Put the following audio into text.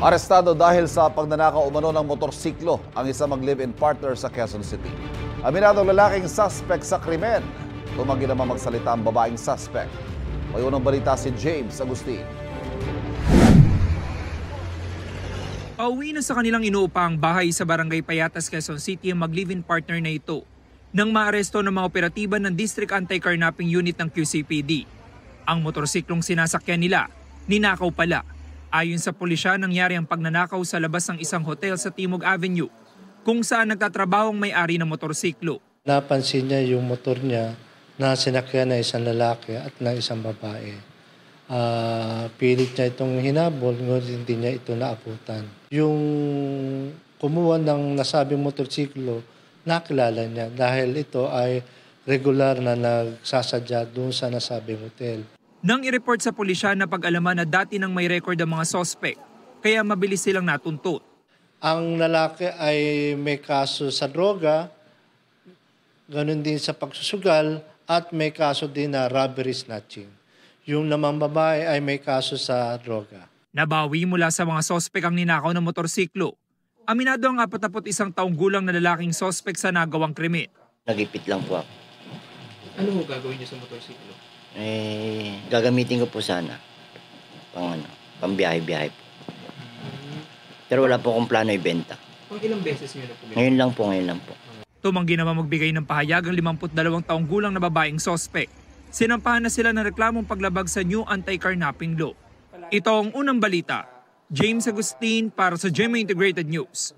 Arestado dahil sa pagnanakaw umano ng motorsiklo ang isang mag-live-in partner sa Quezon City. Aminado ang lalaking suspect sa krimen. Tumanggi naman magsalita ang babaeng suspect. May unang balita si James Agustin. Pauwi na sa kanilang inuupang bahay sa Barangay Payatas, Quezon City ang mag-live-in partner na ito nang maaresto ng mga operatiba ng District Anti-Carnapping Unit ng QCPD. Ang motorsiklong sinasakyan nila, ninakaw pala. Ayon sa pulisya, nangyari ang pagnanakaw sa labas ng isang hotel sa Timog Avenue kung saan nagtatrabaho ang may-ari ng motorsiklo. Napansin niya yung motor niya na sinakyan na isang lalaki at na isang babae. Pilit niya itong hinabol, ngunit hindi niya ito naabutan. Yung kumuha ng nasabing motorsiklo, nakilala niya dahil ito ay regular na nagsasadya doon sa nasabing hotel. Nang i-report sa pulisya na pag-alaman na dati nang may record ang mga sospek, kaya mabilis silang natuntut. Ang lalaki ay may kaso sa droga, ganun din sa pagsusugal, at may kaso din na robbery snatching. Yung naman babae ay may kaso sa droga. Nabawi mula sa mga sospek ang ninakaw ng motorsiklo. Aminado ang 41 taong gulang na lalaking sospek sa nagawang krimen. Nagipit lang po ako. Ano gagawin niyo sa motorsiklo? Gagamitin ko po sana. Pambiyahe-biyahe po. Pero wala po akong plano ibenta. Pang ilang beses niyo na po? Ngayon lang po. Tumanggi naman magbigay ng pahayag ang 52 taong gulang na babaeng sospek. Sinampahan na sila ng reklamong paglabag sa new anti-carnapping law. Ito ang unang balita. James Agustin para sa GMA Integrated News.